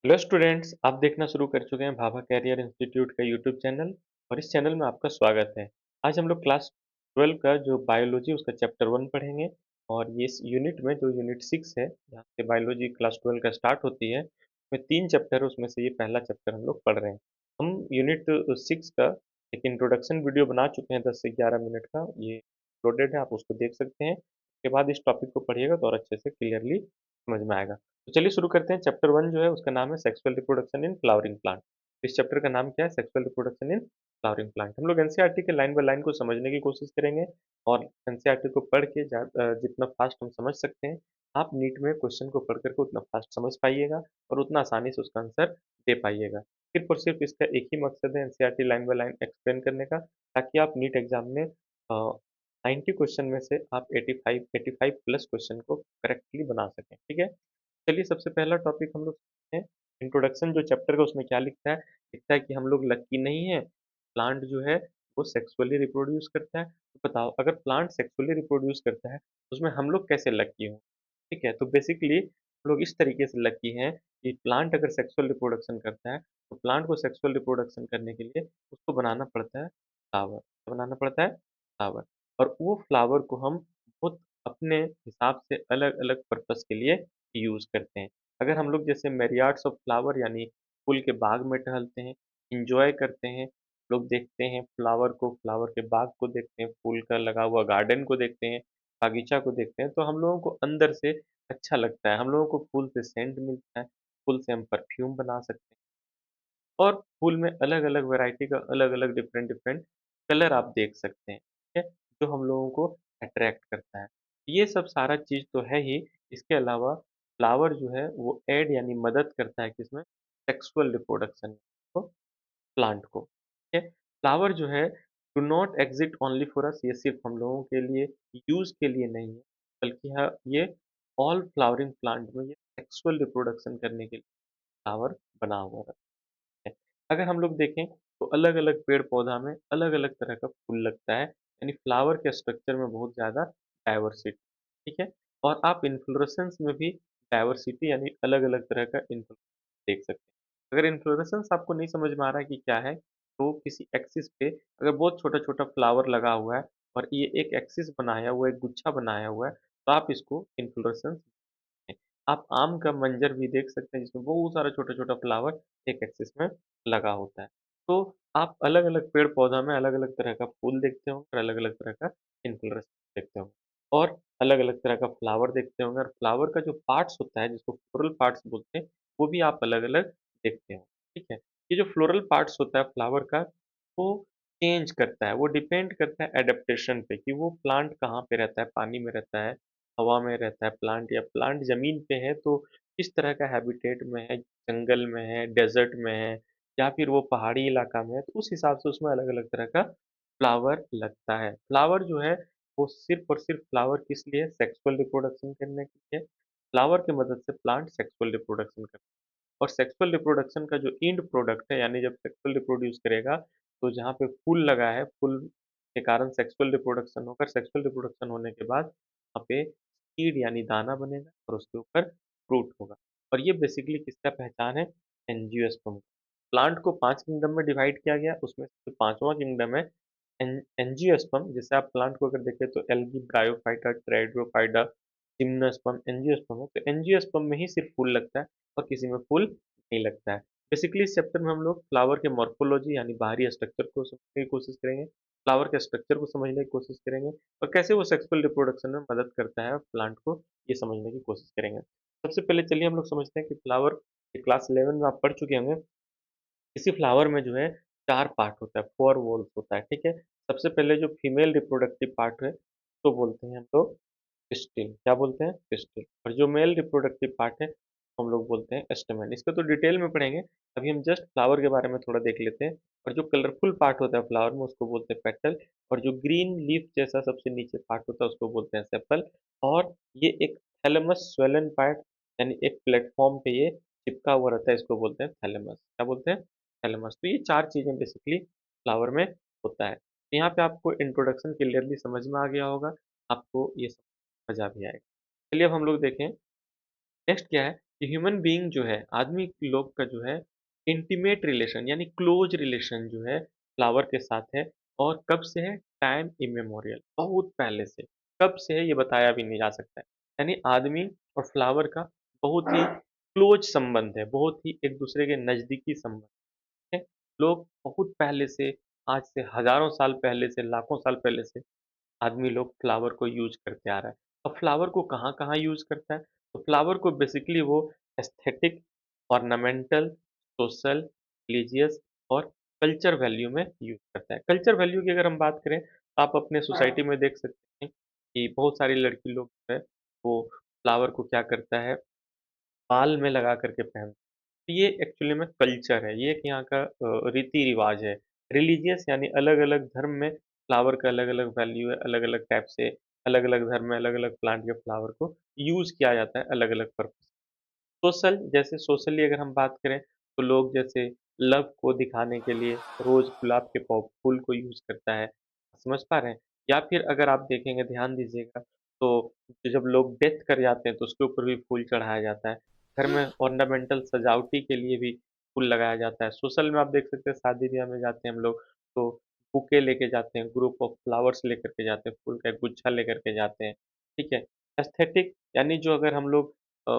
Hello students, आप देखना शुरू कर चुके हैं भाभा कैरियर इंस्टीट्यूट का यूट्यूब चैनल और इस चैनल में आपका स्वागत है। आज हम लोग क्लास 12 का जो बायोलॉजी उसका चैप्टर 1 पढ़ेंगे और ये इस यूनिट में जो यूनिट 6 है, जहाँ से बायोलॉजी क्लास 12 का स्टार्ट होती है, उसमें 3 चैप्टर है, उसमें से ये पहला चैप्टर हम लोग पढ़ रहे हैं। हम यूनिट 6 का एक इंट्रोडक्शन वीडियो बना चुके हैं 10 से 11 मिनट का, ये अपलोडेड है, आप उसको देख सकते हैं। उसके बाद इस टॉपिक को पढ़िएगा तो और अच्छे से क्लियरली समझ में आएगा। तो चलिए शुरू करते हैं। चैप्टर 1 जो है उसका नाम है sexual reproduction in flowering plant. इस चैप्टर का नाम क्या है? Sexual reproduction in flowering plant. हम लोग एनसीईआरटी के लाइन बाय लाइन को समझने की कोशिश करेंगे और एनसीईआरटी को पढ़ के जितना फास्ट हम समझ सकते हैं, आप नीट में क्वेश्चन को पढ़ करके उतना फास्ट समझ पाइएगा और उतना आसानी से उसका आंसर दे पाइएगा। सिर्फ और सिर्फ इसका एक ही मकसद है NCERT line by line explain करने का, ताकि आप नीट एग्जाम में 90 क्वेश्चन में से आप 85 प्लस क्वेश्चन को करेक्टली बना सकें। ठीक है? चलिए सबसे पहला टॉपिक हम लोग सीखते हैं। इंट्रोडक्शन जो चैप्टर का उसमें क्या लिखता है? लिखता है कि हम लोग लकी नहीं है, प्लांट जो है वो सेक्सुअली रिप्रोड्यूस करता है। तो बताओ, अगर प्लांट सेक्सुअली रिप्रोड्यूस करता है तो उसमें हम लोग कैसे लकी हों? ठीक है, तो बेसिकली हम लोग इस तरीके से लकी हैं कि प्लांट अगर सेक्सुअल रिप्रोडक्शन करता है तो प्लांट को सेक्सुअल रिप्रोडक्शन करने के लिए उसको बनाना पड़ता है फ्लावर। क्या बनाना पड़ता है? फ्लावर। और वो फ्लावर को हम बहुत अपने हिसाब से अलग अलग पर्पस के लिए यूज़ करते हैं। अगर हम लोग जैसे मैरियार्ड्स ऑफ फ्लावर यानी फूल के बाग में टहलते हैं, एन्जॉय करते हैं, लोग देखते हैं फ्लावर को, फ्लावर के बाग को देखते हैं, फूल का लगा हुआ गार्डन को देखते हैं, बागीचा को देखते हैं, तो हम लोगों को अंदर से अच्छा लगता है। हम लोगों को फूल से सेंट मिलता है, फूल से हम परफ्यूम बना सकते हैं और फूल में अलग-अलग वैरायटी का अलग-अलग डिफरेंट-डिफरेंट कलर आप देख सकते हैं, ठीक है? जो हम लोगों को अट्रैक्ट करता है। ये सब सारा चीज़ तो है ही, इसके अलावा फ्लावर जो है वो ऐड यानी मदद करता है किसमें? सेक्सुअल रिप्रोडक्शन को, प्लांट को, ठीक है? फ्लावर जो है do not exist only for us, ये सिर्फ़ हम लोगों के लिए यूज़ के लिए नहीं है, बल्कि ये ऑल फ्लावरिंग प्लांट में ये सेक्सुअल रिप्रोडक्शन करने के लिए फ्लावर बना हुआ है। अगर हम लोग देखें तो अलग-अलग पेड़-पौधा में अलग-अलग तरह का फूल लगता है, यानी फ्लावर के स्ट्रक्चर में बहुत ज़्यादा डाइवर्सिटी, ठीक है? और आप इन्फ्लोरेसेंस में भी डाइवर्सिटी यानी अलग-अलग तरह का देख सकते हैं। अगर इन्फ्लोरेसेंस आपको नहीं समझ में आ रहा है कि क्या है, तो किसी एक्सिस पे अगर बहुत छोटा-छोटा फ्लावर लगा हुआ है और ये एक एक्सिस बनाया हुआ है, एक गुच्छा बनाया हुआ है, तो आप इसको इन्फ्लोरेसेंस हैं। आप आम का मंजर भी देख सकते हैं जिसमें बहुत सारा छोटा-छोटा फ्लावर एक एक्सिस में लगा होता है। तो आप अलग-अलग पेड़-पौधा में अलग-अलग तरह का फूल देखते होंगे और अलग-अलग तरह का इन्फ्लोरेसेंस देखते होंगे और अलग-अलग तरह का फ्लावर देखते होंगे और फ्लावर का जो पार्ट्स होता है जिसको फ्लोरल पार्ट्स बोलते हैं, वो भी आप अलग-अलग देखते होंगे, ठीक है? ये जो फ्लोरल पार्ट्स होता है फ्लावर का, वो चेंज करता है, वो डिपेंड करता है एडैप्टेशन पे कि वो प्लांट कहाँ पे रहता है, पानी में रहता है, हवा में रहता है प्लांट या प्लांट ज़मीन पे है तो किस तरह का हैबिटेट में है, जंगल में है, डेज़र्ट में है या फिर वो पहाड़ी इलाका में है, तो उस हिसाब से उसमें अलग-अलग तरह का फ्लावर लगता है। फ्लावर जो है वो सिर्फ़ और सिर्फ़ फ्लावर किस लिए? सेक्सुअल रिप्रोडक्शन करने के लिए। फ्लावर की मदद से प्लांट सेक्सुअल रिप्रोडक्शन करता है और सेक्सुअल रिप्रोडक्शन का जो एंड प्रोडक्ट है यानी जब सेक्सुअल रिप्रोड्यूस करेगा, तो जहाँ पे फूल लगा है, फूल के कारण सेक्सुअल रिप्रोडक्शन होगा, सेक्सुअल रिप्रोडक्शन होने के बाद वहाँ पे सीड यानी दाना बनेगा और उसके ऊपर फ्रूट होगा और ये बेसिकली किसका पहचान है? एंजियोस्पर्म। प्लांट को 5 किंगडम में डिवाइड किया गया, उसमें से जो 5वाँ किंगडम है एंजियोस्पर्म, जैसे आप प्लांट को अगर देखें तो एल्गी, ब्रायोफाइटा, ट्राइडोफाइटा, जिम्नोस्पर्म, एंजियोस्पर्म है, तो एंजियोस्पर्म में ही सिर्फ फूल लगता है और किसी में फूल नहीं लगता है। बेसिकली इस चैप्टर में हम लोग फ्लावर के मॉर्फोलॉजी यानी बाहरी स्ट्रक्चर को समझने की कोशिश करेंगे, फ्लावर के स्ट्रक्चर को समझने की कोशिश करेंगे और कैसे वो सेक्सुअल रिप्रोडक्शन में मदद करता है प्लांट को, ये समझने की कोशिश करेंगे। सबसे पहले चलिए हम लोग समझते हैं कि फ्लावर क्लास 11 में आप पढ़ चुके होंगे, किसी फ्लावर में जो है 4 पार्ट होता है, 4 वॉल्स होता है, ठीक है? सबसे पहले जो फीमेल रिप्रोडक्टिव पार्ट है, उसको बोलते हैं हम लोग पिस्टिल। क्या बोलते हैं? पिस्टिल। और जो मेल रिप्रोडक्टिव पार्ट है, हम लोग बोलते हैं स्टैमेन। इसको तो डिटेल में पढ़ेंगे, अभी हम जस्ट फ्लावर के बारे में थोड़ा देख लेते हैं। और जो कलरफुल पार्ट होता है फ्लावर में, उसको बोलते हैं पेटल और जो ग्रीन लीफ जैसा सबसे नीचे पार्ट होता है, उसको बोलते हैं सेपल और ये एक थैलेमस स्वेलन पार्ट यानी एक प्लेटफ़ॉर्म पे ये चिपका हुआ रहता है, इसको बोलते हैं थैलेमस। क्या बोलते हैं? थैलेमस। तो ये 4 चीज़ें बेसिकली फ्लावर में होता है। तो यहाँ पे आपको इंट्रोडक्शन क्लियरली समझ में आ गया होगा, आपको ये सब मज़ा भी आएगा। चलिए अब हम लोग देखें, नेक्स्ट क्या है ह्यूमन बीइंग जो है, आदमी लोग का जो है इंटीमेट रिलेशन यानी क्लोज रिलेशन जो है फ्लावर के साथ है। और कब से है? टाइम इमेमोरियल, बहुत पहले से। कब से है ये बताया भी नहीं जा सकता है। यानी आदमी और फ्लावर का बहुत ही क्लोज संबंध है, बहुत ही एक दूसरे के नजदीकी संबंध है। लोग बहुत पहले से, आज से हजारों साल पहले से, लाखों साल पहले से आदमी लोग फ्लावर को यूज़ करते आ रहा है। अब फ्लावर को कहाँ-कहाँ यूज़ करता है? तो फ्लावर को बेसिकली वो एस्थेटिक, ऑर्नामेंटल, सोशल, रिलीजियस और कल्चर वैल्यू में यूज़ करता है। कल्चर वैल्यू की अगर हम बात करें, तो आप अपने सोसाइटी में देख सकते हैं कि बहुत सारी लड़की लोग जो है, वो फ्लावर को क्या करता है, बाल में लगा कर के पहनते हैं। ये एक्चुअली में कल्चर है, ये एक यहाँ का रीति-रिवाज है। रिलीजियस यानी अलग-अलग धर्म में फ्लावर का अलग-अलग वैल्यू है, अलग-अलग टाइप से, अलग-अलग धर्म में अलग-अलग प्लांट के फ्लावर को यूज़ किया जाता है अलग-अलग पर्पज़। सोशल, जैसे सोशली अगर हम बात करें, तो लोग जैसे लव को दिखाने के लिए रोज़ गुलाब के फूल को यूज़ करता है। समझ पा रहे हैं? या फिर अगर आप देखेंगे, ध्यान दीजिएगा, तो जब लोग डेथ कर जाते हैं तो उसके ऊपर भी फूल चढ़ाया जाता है। घर में ऑर्नामेंटल सजावटी के लिए भी फूल लगाया जाता है। सोशल में आप देख सकते हैं, शादी-ब्याह में जाते हैं हम लोग, तो बुके लेके जाते हैं, ग्रुप ऑफ फ्लावर्स लेकर के जाते हैं, फूल का एक गुच्छा लेकर के जाते हैं। ठीक है? एस्थेटिक यानी जो अगर हम लोग अ,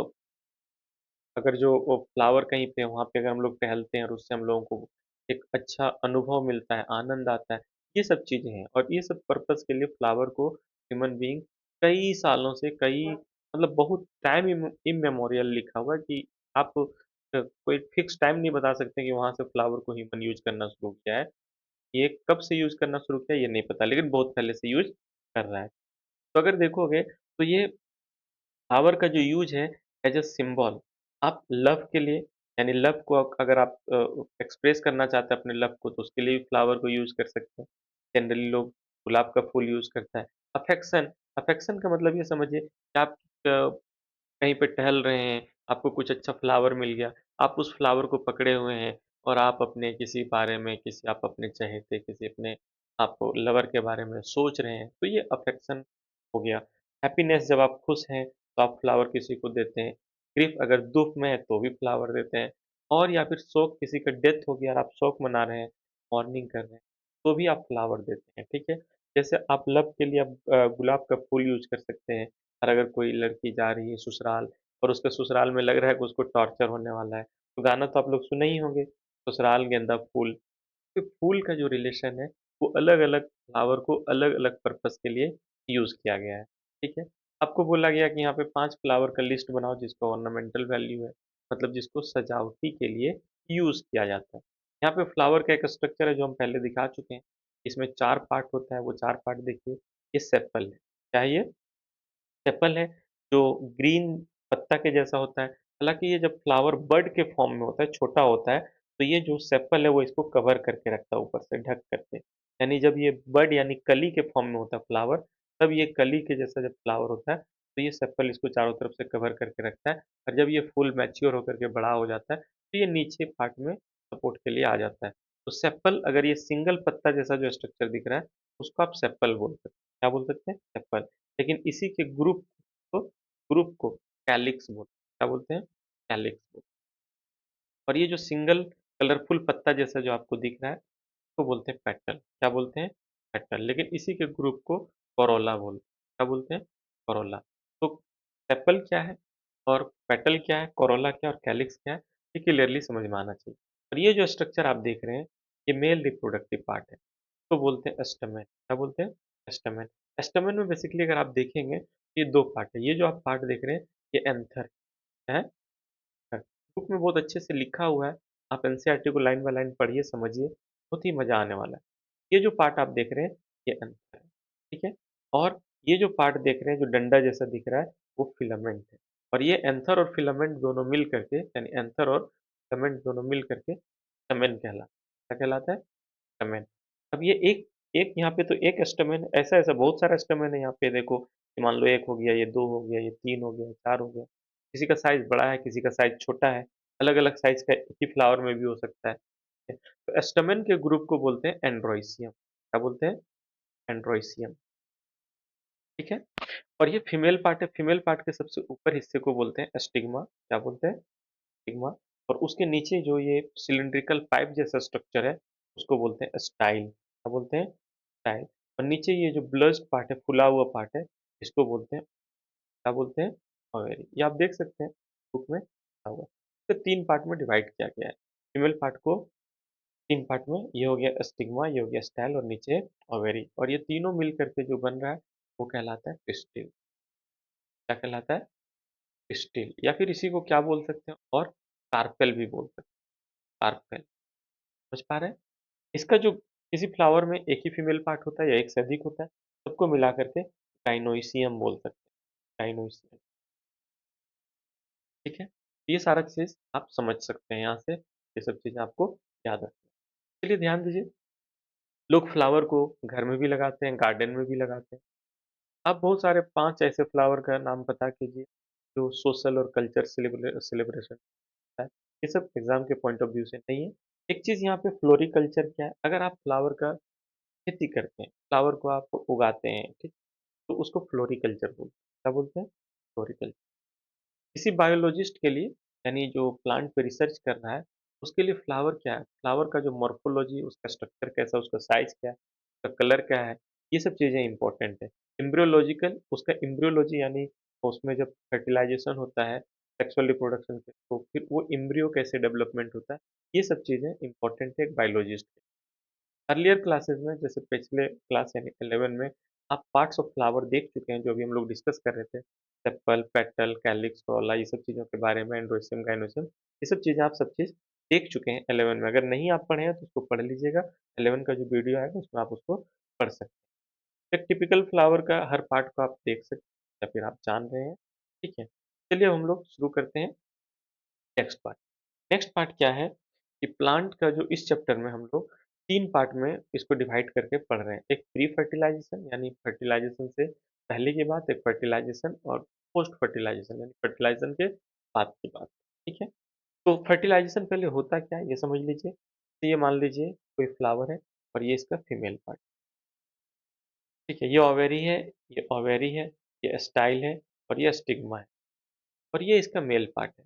अगर जो वो फ्लावर कहीं पे वहाँ पे अगर हम लोग टहलते हैं और उससे हम लोगों को एक अच्छा अनुभव मिलता है, आनंद आता है, ये सब चीज़ें हैं। और ये सब पर्पज़ के लिए फ्लावर को ह्यूमन बीइंग कई सालों से, कई मतलब बहुत टाइम इम्मेमोरियल लिखा हुआ है कि आप कोई फिक्स टाइम नहीं बता सकते कि वहाँ से फ्लावर को ह्यूमन यूज़ करना शुरू किया है। ये कब से यूज़ करना शुरू किया ये नहीं पता, लेकिन बहुत पहले से यूज़ कर रहा है। तो अगर देखोगे, तो ये फ्लावर का जो यूज़ है एज़ अ सिंबल, आप लव के लिए, यानी लव को अगर आप एक्सप्रेस करना चाहते हैं अपने लव को, तो उसके लिए भी फ्लावर को यूज़ कर सकते हैं। जनरली लोग गुलाब का फूल यूज़ करता है। अफेक्शन, अफेक्शन का मतलब ये समझिए कि आप कहीं पे टहल रहे हैं, आपको कुछ अच्छा फ्लावर मिल गया, आप उस फ्लावर को पकड़े हुए हैं और आप अपने किसी बारे में, किसी आप अपने चहेते, किसी अपने आप लवर के बारे में सोच रहे हैं, तो ये अफेक्शन हो गया। हैप्पीनेस, जब आप खुश हैं, तो आप फ्लावर किसी को देते हैं। ग्रीफ, अगर दुःख में है, तो भी फ्लावर देते हैं। और या फिर शोक, किसी का डेथ हो गया और आप शोक मना रहे हैं, मॉर्निंग कर रहे हैं, तो भी आप फ्लावर देते हैं, ठीक है? जैसे आप लव के लिए आप गुलाब का फूल यूज़ कर सकते हैं। और अगर कोई लड़की जा रही है ससुराल और उसके ससुराल में लग रहा है कि उसको टॉर्चर होने वाला है, तो गाना तो आप लोग सुने ही होंगे, ससुराल गेंदा फूल। तो फूल का जो रिलेशन है, वो अलग-अलग फ्लावर को अलग-अलग पर्पज़ के लिए यूज़ किया गया है, ठीक है? आपको बोला गया कि यहाँ पे 5 फ्लावर का लिस्ट बनाओ जिसका ऑर्नामेंटल वैल्यू है, मतलब जिसको सजावटी के लिए यूज़ किया जाता है। यहाँ पे फ्लावर का एक स्ट्रक्चर है जो हम पहले दिखा चुके हैं, इसमें 4 पार्ट होता है, वो 4 पार्ट देखिए, ये सेपल है। क्या है ये? एप्पल है, जो ग्रीन पत्ता के जैसा होता है। हालाँकि ये जब फ्लावर बड के फॉर्म में होता है, छोटा होता है, तो ये जो सेपल है वो इसको कवर करके रखता है ऊपर से ढक करके। यानी जब ये बड यानी कली के फॉर्म में होता है फ्लावर, तब ये कली के जैसा जब फ्लावर होता है, तो ये सेपल इसको चारों तरफ से कवर करके रखता है। और जब ये फूल मैच्योर होकर के बड़ा हो जाता है, तो ये नीचे पार्ट में सपोर्ट के लिए आ जाता है। तो सेपल, अगर ये सिंगल पत्ता जैसा जो स्ट्रक्चर दिख रहा है, उसको आप सेपल बोल सकते हैं। क्या बोल सकते हैं? सेपल। लेकिन इसी के को ग्रुप को कैलिक्स बोलते हैं। क्या बोलते हैं? कैलिक्स बोलते हैं। और ये जो सिंगल कलरफुल पत्ता जैसा जो आपको दिख रहा है, उसको बोलते हैं पेटल। क्या बोलते हैं? पेटल। लेकिन इसी के ग्रुप को कोरोला बोलते हैं। क्या बोलते हैं? कोरोला। तो सेपल क्या है और पेटल क्या है, कोरोला क्या है और कैलिक्स क्या है, ये क्लियरली समझ में आना चाहिए। और ये जो स्ट्रक्चर आप देख रहे हैं, ये मेल रिप्रोडक्टिव पार्ट है। तो बोलते हैं स्टैमेन। क्या बोलते हैं? स्टैमेन। स्टैमेन में बेसिकली अगर आप देखेंगे, ये 2 पार्ट है। ये जो आप पार्ट देख रहे हैं, ये एंथर है। बुक में बहुत अच्छे से लिखा हुआ है। आप एनसीईआरटी को लाइन बाय लाइन पढ़िए, समझिए, बहुत ही मज़ा आने वाला है। ये जो पार्ट आप देख रहे हैं, ये एंथर है, ठीक है? और ये जो पार्ट देख रहे हैं, जो डंडा जैसा दिख रहा है, वो फिलामेंट है। और ये एंथर और फिलामेंट दोनों मिल करके, यानी एंथर और फिलामेंट दोनों मिल करके स्टैमेन कहलाता है। क्या कहलाता है? स्टैमेन। अब ये एक एक यहाँ पे तो एक स्टैमेन, ऐसा-ऐसा बहुत सारा स्टैमेन है यहाँ पे देखो, कि मान लो 1 हो गया, ये 2 हो गया, ये 3 हो गया, 4 हो गया। किसी का साइज़ बड़ा है, किसी का साइज़ छोटा है, अलग-अलग साइज़ का एक ही फ्लावर में भी हो सकता है। तो स्टैमेन के ग्रुप को बोलते हैं एंड्रोइसियम। क्या बोलते हैं? एंड्रोइसियम। ठीक है? और ये फीमेल पार्ट है, फीमेल पार्ट के सबसे ऊपर हिस्से को बोलते हैं स्टिग्मा, क्या बोलते हैं? स्टिग्मा। और उसके नीचे जो ये सिलिंड्रिकल पाइप जैसा स्ट्रक्चर है, उसको बोलते हैं स्टाइल, क्या बोलते हैं? स्टाइल। और नीचे ये जो ब्लज्ड पार्ट है, फुला हुआ पार्ट है, इसको बोलते हैं, क्या बोलते हैं? ओवेरी। ये आप देख सकते हैं बुक में लिखा हुआ है। इसे 3 पार्ट में डिवाइड किया गया है। फीमेल पार्ट को 3 पार्ट में, ये हो गया स्टिग्मा, ये हो गया स्टाइल और नीचे ओवेरी। और ये तीनों मिल करके जो बन रहा है, वो कहलाता है पिस्टिल। क्या कहलाता है? पिस्टिल। या फिर इसी को क्या बोल सकते हैं और कार्पेल भी बोल सकते हैं, कार्पेल। समझ पा रहे हैं? इसका जो किसी फ्लावर में एक ही फीमेल पार्ट होता है या एक से अधिक होता है, सबको मिला करके गाइनोइसियम बोल सकते हैं, गाइनोइसियम। ठीक है? ये सारा चीज़ आप समझ सकते हैं यहाँ से, ये सब चीज़ें आपको याद रखनी है। चलिए ध्यान दीजिए, लोग फ्लावर को घर में भी लगाते हैं, गार्डन में भी लगाते हैं। आप बहुत सारे 5 ऐसे फ्लावर का नाम पता कीजिए, जो सोशल और कल्चर सेलिब्रेशन होता है। ये सब एग्ज़ाम के पॉइंट ऑफ व्यू से नहीं है। एक चीज़ यहाँ पे फ्लोरिकल्चर क्या है, अगर आप फ्लावर का खेती करते हैं, फ्लावर को आप उगाते हैं, ठीक? तो उसको फ्लोरिकल्चर बोलते हैं। क्या बोलते हैं? फ्लोरिकल्चर। किसी बायोलॉजिस्ट के लिए, यानी जो प्लांट पे रिसर्च कर रहा है, उसके लिए फ्लावर क्या है, फ्लावर का जो मॉर्फोलॉजी, उसका स्ट्रक्चर कैसा है, उसका साइज क्या है, उसका कलर क्या है, ये सब चीज़ें इंपॉर्टेंट है। एम्ब्रियोलॉजिकल, उसका एम्ब्रियोलॉजी यानी उसमें जब फर्टिलाइजेशन होता है सेक्सुअल रिप्रोडक्शन के, तो फिर वो एम्ब्रियो कैसे डेवलपमेंट होता है, ये सब चीज़ें इंपॉर्टेंट है एक बायोलॉजिस्ट के। अर्लियर क्लासेस में, जैसे पिछले क्लास यानी 11 में, आप पार्ट्स ऑफ फ्लावर देख चुके हैं, जो अभी हम लोग डिस्कस कर रहे थे। सेपल, पेटल, कैलिक्स, कॉला, ये सब चीज़ों के बारे में, एंड्रोसियम, गाइनोसियम, ये सब चीज़ें आप सब चीज़ देख चुके हैं 11 में। अगर नहीं आप पढ़े हैं तो उसको पढ़ लीजिएगा। 11 का जो वीडियो आएगा उसमें आप उसको पढ़ सकते हैं। एक टिपिकल फ्लावर का हर पार्ट को आप देख सकते हैं या फिर आप जान रहे हैं। ठीक है? चलिए अब हम लोग शुरू करते हैं नेक्स्ट पार्ट। नेक्स्ट पार्ट क्या है कि प्लांट का जो इस चैप्टर में हम लोग 3 पार्ट में इसको डिवाइड करके पढ़ रहे हैं। एक प्री फर्टिलाइजेशन यानी फर्टिलाइजेशन से पहले की बात, एक फर्टिलाइजेशन और पोस्ट फर्टिलाइजेशन यानी फर्टिलाइजेशन के बाद की बात। ठीक है? तो फर्टिलाइजेशन पहले होता क्या है ये समझ लीजिए। तो ये मान लीजिए कोई फ्लावर है और ये इसका फीमेल पार्ट। ठीक है? ये ओवेरी है, ये स्टाइल है और ये स्टिग्मा है। और ये इसका मेल पार्ट है।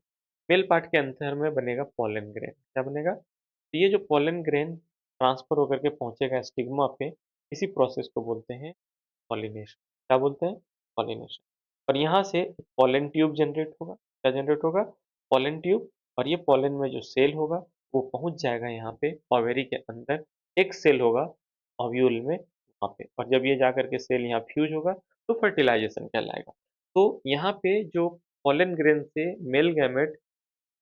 मेल पार्ट के अंदर में बनेगा पोलन ग्रेन। क्या बनेगा? तो ये जो पोलन ग्रेन ट्रांसफर होकर के पहुंचेगा स्टिग्मा पे, इसी प्रोसेस को बोलते हैं पॉलिनेशन। क्या बोलते हैं? पॉलिनेशन। और यहाँ से पोलन ट्यूब जनरेट होगा। क्या जनरेट होगा? Pollen tube. और ये पोलन में जो सेल होगा, वो पहुंच जाएगा यहाँ पे ओवेरी के अंदर। एक सेल होगा ओव्यूल में वहाँ पे, और जब ये जाकर के सेल यहाँ फ्यूज होगा, तो फर्टिलाइजेशन कहलाएगा। तो यहाँ पे जो पोलन ग्रेन से मेल गैमेट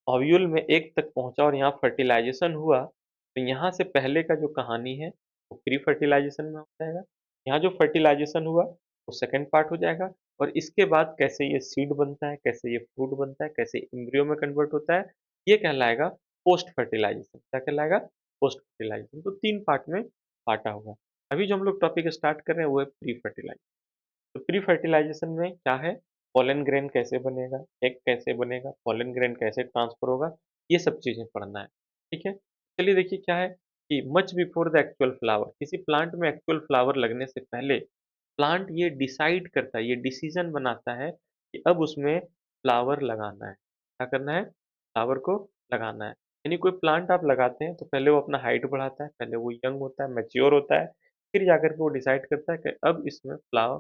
ओव्यूल में एक तक पहुँचा और यहाँ फर्टिलाइजेशन हुआ, तो यहाँ से पहले का जो कहानी है, वो प्री फर्टिलाइजेशन में हो जाएगा। यहाँ जो फर्टिलाइजेशन हुआ, वो सेकंड पार्ट हो जाएगा। और इसके बाद कैसे ये सीड बनता है, कैसे ये फ्रूट बनता है, कैसे एम्ब्रियो में कन्वर्ट होता है, ये कहलाएगा पोस्ट फर्टिलाइजेशन। क्या कहलाएगा? Post fertilisation. तो 3 पार्ट में बाँटा हुआ है। अभी जो हम लोग टॉपिक स्टार्ट कर रहे हैं, वो है प्री फर्टिलाइजेशन। तो प्री फर्टिलाइजेशन में क्या है? पोलन ग्रेन कैसे बनेगा, एग कैसे बनेगा, पोलन ग्रेन कैसे ट्रांसफर होगा, ये सब चीजें पढ़ना है। ठीक है? चलिए देखिए क्या है कि much before the actual flower, किसी प्लांट में एक्चुअल फ्लावर लगने से पहले प्लांट ये डिसाइड करता है, ये डिसीजन बनाता है कि अब उसमें फ्लावर लगाना है। क्या करना है? फ्लावर को लगाना है। यानी कोई प्लांट आप लगाते हैं तो पहले वो अपना हाइट बढ़ाता है, पहले वो यंग होता है, मैच्योर होता है, फिर जाकर के वो डिसाइड करता है कि अब इसमें फ्लावर,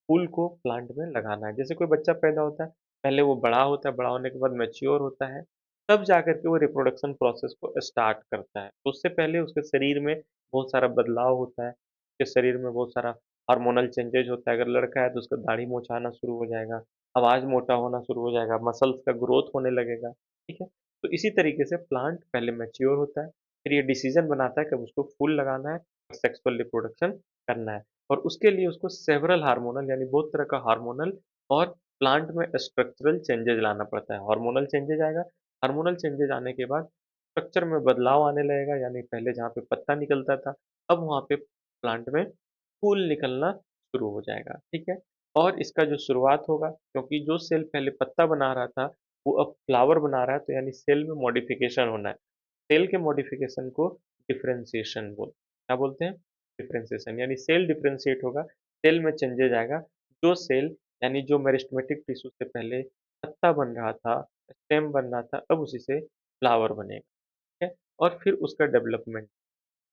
फूल को प्लांट में लगाना है। जैसे कोई बच्चा पैदा होता है, पहले वो बड़ा होता है, बड़ा होने के बाद मैच्योर होता है, तब जाकर के वो रिप्रोडक्शन प्रोसेस को स्टार्ट करता है। तो उससे पहले उसके शरीर में बहुत सारा बदलाव होता है, उसके शरीर में बहुत सारा हार्मोनल चेंजेज होता है। अगर लड़का है तो उसका दाढ़ी मूंछ आना शुरू हो जाएगा, आवाज़ मोटा होना शुरू हो जाएगा, मसल्स का ग्रोथ होने लगेगा। ठीक है? तो इसी तरीके से प्लांट पहले मैच्योर होता है, फिर ये डिसीजन बनाता है कि अब उसको फूल लगाना है और सेक्सुअल रिप्रोडक्शन करना है। और उसके लिए उसको सेवरल हार्मोनल यानी बहुत तरह का हार्मोनल और प्लांट में स्ट्रक्चरल चेंजेस लाना पड़ता है। हार्मोनल चेंजेस आएगा, हार्मोनल चेंजेस आने के बाद स्ट्रक्चर में बदलाव आने लगेगा, यानी पहले जहाँ पे पत्ता निकलता था, अब वहाँ पे प्लांट में फूल निकलना शुरू हो जाएगा। ठीक है? और इसका जो शुरुआत होगा, क्योंकि जो सेल पहले पत्ता बना रहा था, वो अब फ्लावर बना रहा है, तो यानी सेल में मॉडिफिकेशन होना है। सेल के मॉडिफिकेशन को डिफरेंशिएशन बोलते हैं। क्या बोलते हैं? डिफरेंशिएशन। यानी सेल डिफरेंशिएट होगा, सेल में चेंजेज आएगा, जो सेल यानी जो मेरिस्टेमेटिक टिश्यू से पहले पत्ता बन रहा था, स्टेम बन रहा था, अब उसी से फ्लावर बनेगा, ठीक है? और फिर उसका डेवलपमेंट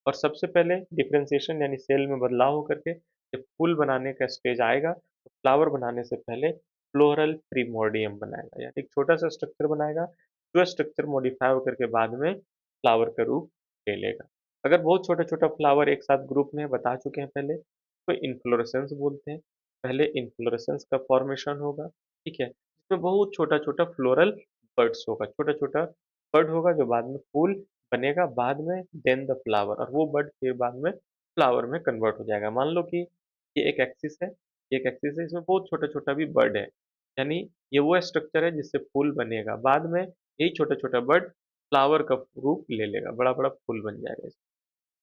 और सबसे पहले डिफरेंशिएशन यानी सेल में बदलाव होकर के जब फूल बनाने का स्टेज आएगा, तो फ्लावर बनाने से पहले फ्लोरल प्रिमोर्डियम बनाएगा, यानी एक छोटा-सा स्ट्रक्चर बनाएगा, जो स्ट्रक्चर मॉडिफाई होकर के बाद में फ्लावर का रूप ले लेगा। अगर बहुत छोटा-छोटा फ्लावर एक साथ ग्रुप में है, बता चुके हैं पहले, तो इन्फ्लोरेसेंस बोलते हैं। पहले इन्फ्लोरेसेंस का फॉर्मेशन होगा, ठीक है? इसमें बहुत छोटा-छोटा फ्लोरल बड्स होगा, छोटा-छोटा बड होगा जो बाद में फूल बनेगा, बाद में देन द फ्लावर और वो बड फिर बाद में फ्लावर में कन्वर्ट हो जाएगा। मान लो कि ये एक एक्सिस है, ये एक एक्सिस है, इसमें बहुत छोटा-छोटा भी बड है, यानी ये वो स्ट्रक्चर है जिससे फूल बनेगा। बाद में यही छोटा-छोटा बड फ्लावर का रूप ले लेगा, बड़ा-बड़ा फूल बन जाएगा इसमें,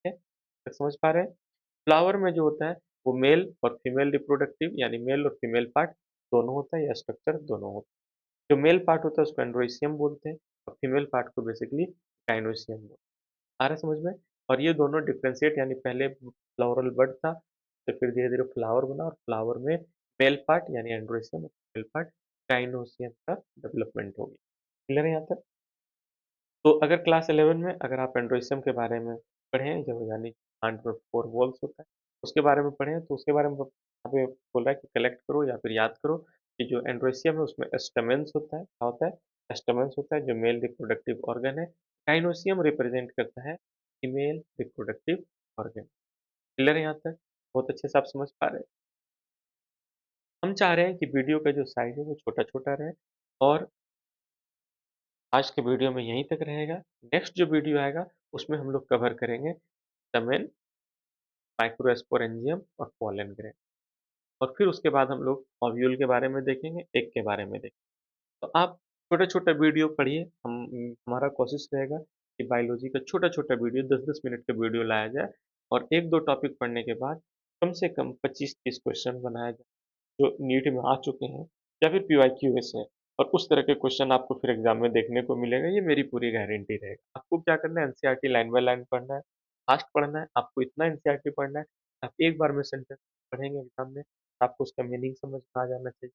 ठीक है? तक समझ पा रहे हैं? फ्लावर में जो होता है वो मेल और फीमेल रिप्रोडक्टिव यानी मेल और फीमेल पार्ट दोनों होता है या स्ट्रक्चर दोनों होता है। जो मेल पार्ट होता है उसको एंड्रोइसियम बोलते हैं और फीमेल पार्ट को बेसिकली गाइनोसियम बोलते हैं। आ रहा है समझ में? और ये दोनों डिफरेंशिएट यानी पहले फ्लोरल बड था, तो फिर धीरे-धीरे फ्लावर बना और फ्लावर में मेल पार्ट यानी एंड्रोसियम और फीमेल पार्ट गाइनोसियम का डेवलपमेंट हो गया। क्लियर है यहाँ तक? तो अगर क्लास 11 में अगर आप एंड्रोसियम के बारे में पढ़ें, जो यानी प्लांट में 4 वॉल्स होता है, उसके बारे में पढ़ें, तो उसके बारे में यहाँ पे बोल रहा है कि कलेक्ट करो या फिर याद करो कि जो एंड्रोसियम है उसमें स्टेमेंस होता है। क्या होता है? स्टेमेंस होता है जो मेल रिप्रोडक्टिव ऑर्गन है। गाइनोसियम रिप्रेजेंट करता है फीमेल रिप्रोडक्टिव ऑर्गन। क्लियर है यहाँ तक? बहुत अच्छे से आप समझ पा रहे हैं। हम चाह रहे हैं कि वीडियो का जो साइज़ है वो छोटा-छोटा रहे और आज के वीडियो में यहीं तक रहेगा। नेक्स्ट जो वीडियो आएगा उसमें हम लोग कवर करेंगे स्टैमेन, माइक्रोस्पोरेंजियम और पोलन ग्रेन और फिर उसके बाद हम लोग ओव्यूल के बारे में देखेंगे, एग के बारे में देखेंगे। तो आप छोटा-छोटा वीडियो पढ़िए, हमारा कोशिश रहेगा कि बायोलॉजी का छोटा-छोटा वीडियो 10-10 मिनट का वीडियो लाया जाए और 1-2 टॉपिक पढ़ने के बाद कम से कम 25-30 क्वेश्चन बनाया जाए, जो नीट में आ चुके हैं या फिर पीवाईक्यू से है और उस तरह के क्वेश्चन आपको फिर एग्ज़ाम में देखने को मिलेगा, ये मेरी पूरी गारंटी रहेगा। आपको क्या करना है एनसीईआरटी लाइन बाय लाइन पढ़ना है, फास्ट पढ़ना है, आपको इतना एनसीईआरटी पढ़ना है, आप एक बार में सेंटेंस पढ़ेंगे एग्ज़ाम में, आपको उसका मीनिंग समझ में आ जाना चाहिए।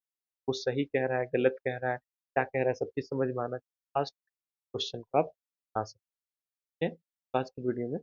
वो सही कह रहा है, गलत कह रहा है, क्या कह रहा है, सब चीज़ समझ में आना चाहिए। फास्ट क्वेश्चन को आप बना सकते हैं। तो आज की वीडियो में